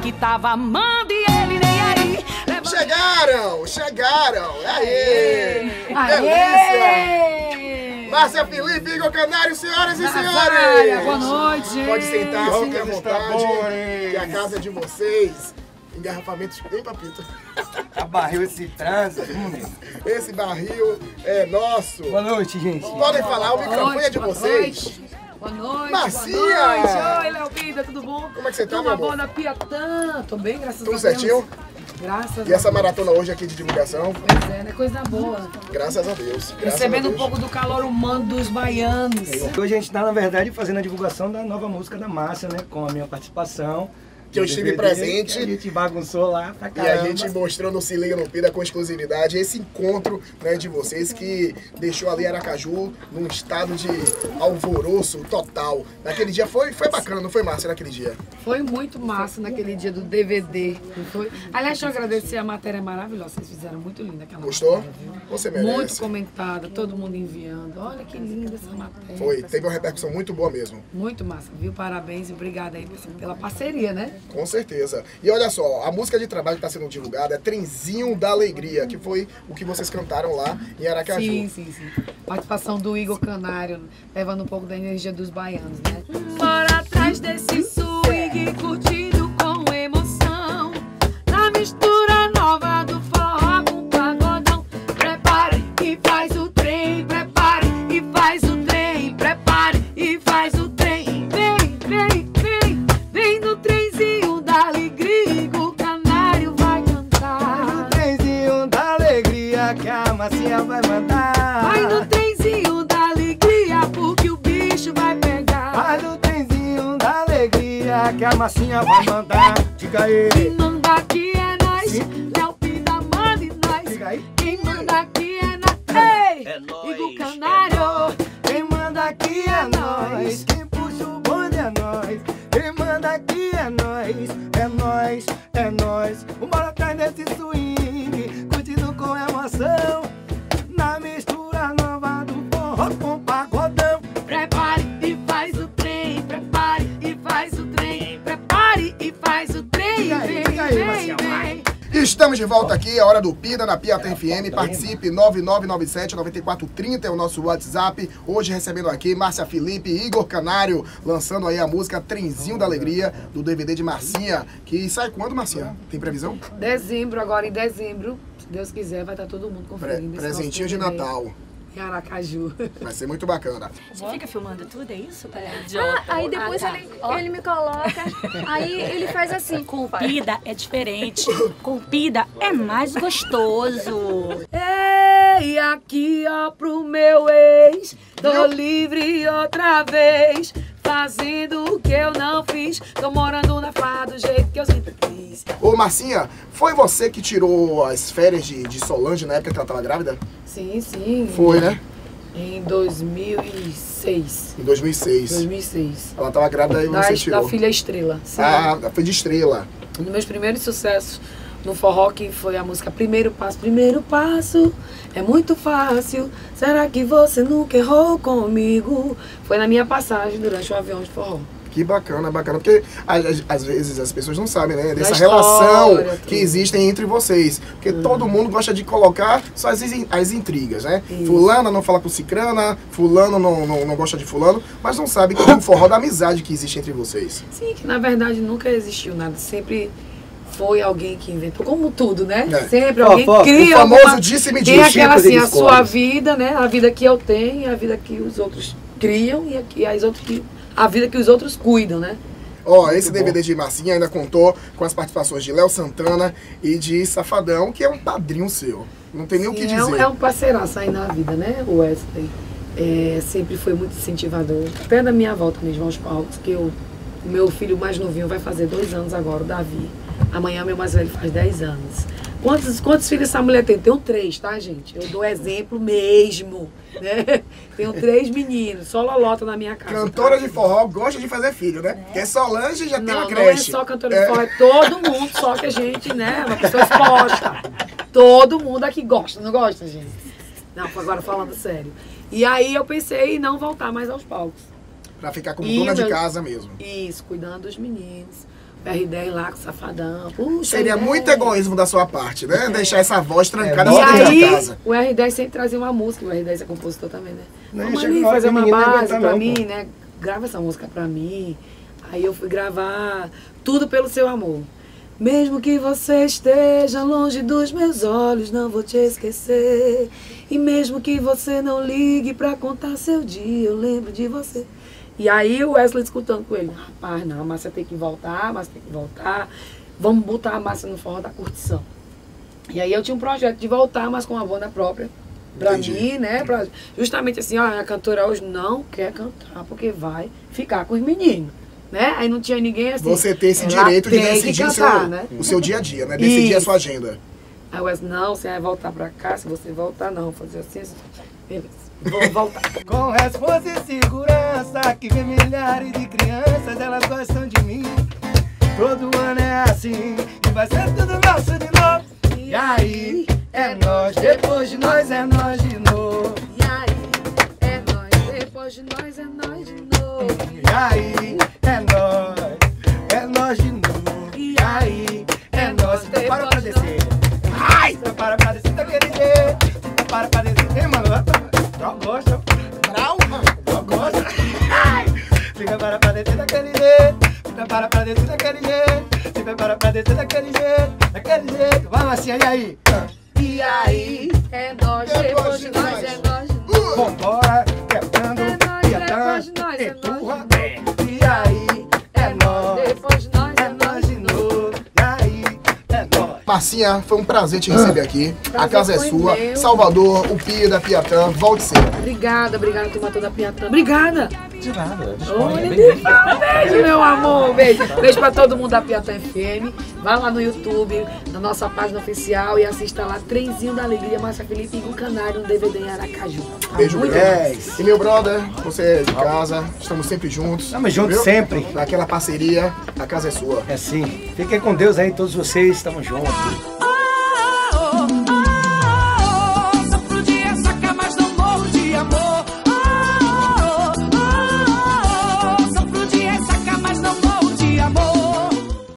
que tava amando e ele nem aí. Chegaram! Aê! Delícia! Márcia Felipe, Igor Canário, senhoras e senhores! Boa noite! Pode sentar, fiquem à vontade, que a casa é de vocês. Engarrafamentos bem papito. A barril esse trânsito. Esse barril é nosso. Boa noite, gente. Podem falar, o microfone é de vocês. Boa noite, Marcinha! boa noite. Oi, Léo Vida, tudo bom? Como é que você tá, meu amor? Boa na Piatã. Tô bem, graças a Deus. Tudo certinho? Graças a Deus. E essa maratona hoje aqui de divulgação? Pois é, né? Coisa boa. Graças a Deus. Recebendo um pouco do calor humano dos baianos. Hoje a gente tá, na verdade, fazendo a divulgação da nova música da Márcia, né? Com a minha participação. Que eu estive presente. A gente bagunçou lá pra E caramba. a gente mostrou no Se Liga no Pida com exclusividade esse encontro, né, de vocês que deixou ali Aracaju num estado de alvoroço total. Naquele dia foi bacana, não foi, Márcia, naquele dia? Foi muito massa naquele dia do DVD, não foi? Aliás, deixa eu agradecer, a matéria maravilhosa, vocês fizeram muito linda aquela Gostou? matéria, viu? Você merece. Muito comentada, todo mundo enviando. Olha que linda essa matéria. Foi, teve uma repercussão muito boa mesmo. Muito massa, viu? Parabéns e obrigada aí pela parceria, né? Com certeza. E olha só, a música de trabalho que está sendo divulgada é Trenzinho da Alegria, que foi o que vocês cantaram lá em Aracaju. Sim. Participação do Igor Canário, levando um pouco da energia dos baianos, né? Bora atrás desse swing, curtindo com emoção. Na mistura nova do forró com pagodão. Prepare e faz o trem, prepare e faz o trem, prepare e faz o trem. Vem no trenzinho da alegria, Igor Canário vai cantar. No trenzinho da alegria que a Marcinha vai mandar. Vai no trenzinho da alegria, porque o bicho vai pegar. Vai no trenzinho da alegria que a Marcinha vai mandar. Diga aí. Quem manda aqui é nós, Léo Pida manda em nós. Diga aí. Quem manda aqui é nós, ei, Igor Canário. Quem manda aqui é nós. Quem puxa o bonde é nós. Quem manda aqui é nós. É nós, é nós. Bora atrás desse swing, curtindo com emoção. Na mistura nova do forró com pagodão. Prepare e faz o trem, prepare e faz o trem, prepare e faz o trem. Vem. Estamos de volta aqui, a hora do Pida na Piatã FM. Participe, 9997-9430 é o nosso WhatsApp. Hoje recebendo aqui Márcia Felipe e Igor Canário, lançando aí a música Trenzinho da Alegria, do DVD de Marcinha, que sai quando, Marcinha? Tem previsão? Dezembro, agora em dezembro, se Deus quiser, vai estar todo mundo conferindo. esse Presentinho de nosso DVD Natal. Em Aracaju. Vai ser muito bacana. Você fica filmando tudo, é isso? Aí depois ele me coloca, aí ele faz assim. Com pida é diferente. Com pida é mais gostoso. Ei, aqui ó pro meu ex, tô livre outra vez, fazendo o que eu não fiz, tô morando na farra do jeito que eu sempre quis. Ô, Marcinha, foi você que tirou as férias de Solange na época que ela estava grávida? Sim. Foi, né? Em 2006. Em 2006. 2006. Ela estava grávida e você tirou. Da filha Estrela. Sim. Ah, foi de Estrela. Um dos meus primeiros sucessos no forró, que foi a música Primeiro Passo, é muito fácil, será que você nunca errou comigo? Foi na minha passagem durante o avião de forró. Que bacana, porque às vezes as pessoas não sabem, né, dessa história, relação que tudo. existe entre vocês. Porque todo mundo gosta de colocar só as intrigas, né? Isso. Fulana não fala com cicrana, fulano não gosta de fulano, mas não sabe que é um forró da amizade que existe entre vocês. Sim, que na verdade nunca existiu nada, sempre foi alguém que inventou, como tudo, né? É. Sempre alguém cria o famoso alguma... disse-me-disse. Tem aquela assim, a Chico sua Eliscoe. vida, né? A vida que eu tenho, a vida que os outros criam e a vida que os outros cuidam, né? Ó, esse DVD de Marcinha ainda contou com as participações de Léo Santana e de Safadão, que é um padrinho seu. Não tem nem o que dizer. É um parceiraço aí na vida, né? O Wesley sempre foi muito incentivador. Até da minha volta mesmo aos palcos, que o meu filho mais novinho vai fazer 2 anos agora, o Davi. Amanhã meu mais velho faz 10 anos. Quantos filhos essa mulher tem? Tenho 3, tá, gente? Eu dou exemplo mesmo, né? Tenho 3 meninos, só lolota na minha casa. Cantora de forró gosta de fazer filho, né? Porque Solange já tem uma Não é creche. só cantora de forró, é todo mundo, só que a gente, né, é uma pessoa exposta. Todo mundo aqui gosta, não gosta, gente? Não, agora falando sério. E aí eu pensei em não voltar mais aos palcos. Pra ficar como E dona de meu- casa mesmo. Isso, cuidando dos meninos. R10 lá com o Safadão. Puxa, Seria R10. muito egoísmo da sua parte, né? Deixar essa voz trancada E dentro de aí, casa. o R10 sempre trazia uma música, o R10 é compositor também, né? Não, Vamos chega ali uma hora fazer que uma o menino não base aguenta pra não, mim, pô. né? Grava essa música pra mim. Aí eu fui gravar Tudo Pelo Seu Amor. Mesmo que você esteja longe dos meus olhos, não vou te esquecer. E mesmo que você não ligue pra contar seu dia, eu lembro de você. E aí o Wesley escutando com ele, rapaz, não, a Márcia tem que voltar, vamos botar a Márcia no forró da curtição. E aí eu tinha um projeto de voltar, mas com uma banda própria, pra Entendi. mim, né, pra, justamente assim, ó, a cantora hoje não quer cantar, porque vai ficar com os meninos, né, aí não tinha ninguém assim. Você ter esse ela direito de tem que decidir cantar, né? o seu dia a dia, né? Decidir a Isso. sua agenda. Aí o Wesley, não, você vai voltar pra cá, se você voltar não, fazer assim, beleza, vou voltar. Com responsa e segurança, que vem milhares de crianças, elas gostam de mim. Todo ano é assim, e vai ser tudo nosso de novo. E aí, é nós, depois de nós é nós de novo. E aí, é nós, depois de nós é nós de novo. E aí, é nós de novo. E aí, é nós. Se prepara pra descer. Ai, se prepara pra descer daquele jeito. Se prepara pra descer, hein, mano? Eu gosto. Eu gosto. Ai, se prepara pra descer daquele jeito. Se prepara pra descer daquele jeito. Se prepara pra descer daquele jeito. Daquele jeito. Vai, Marcinha, e aí? E aí, é nós, depois de nós é nós de novo. Vambora, quebrando, É nós, piatã, depois de nós, é empurra, nós bem. E aí, é nós. Depois de nós É nós de novo, e aí, é nós. Marcinha, foi um prazer te receber aqui. A Prazer casa é foi sua. meu. Salvador, o Pida, Piatã, volte sempre. Obrigada, turma toda Piatã. Obrigada. De nada, Olha, beijo, meu amor. Beijo. Beijo pra todo mundo da Piatã FM. Vai lá no YouTube, na nossa página oficial e assista lá Trenzinho da Alegria, Márcia Felipe e Igor Canário no DVD em Aracaju. Tá Beijo muito grande. bom. E meu brother, você é de casa, estamos sempre juntos. Estamos juntos viu? sempre. Naquela parceria, a casa é sua. É sim. Fiquem com Deus aí, todos vocês. Tamo junto.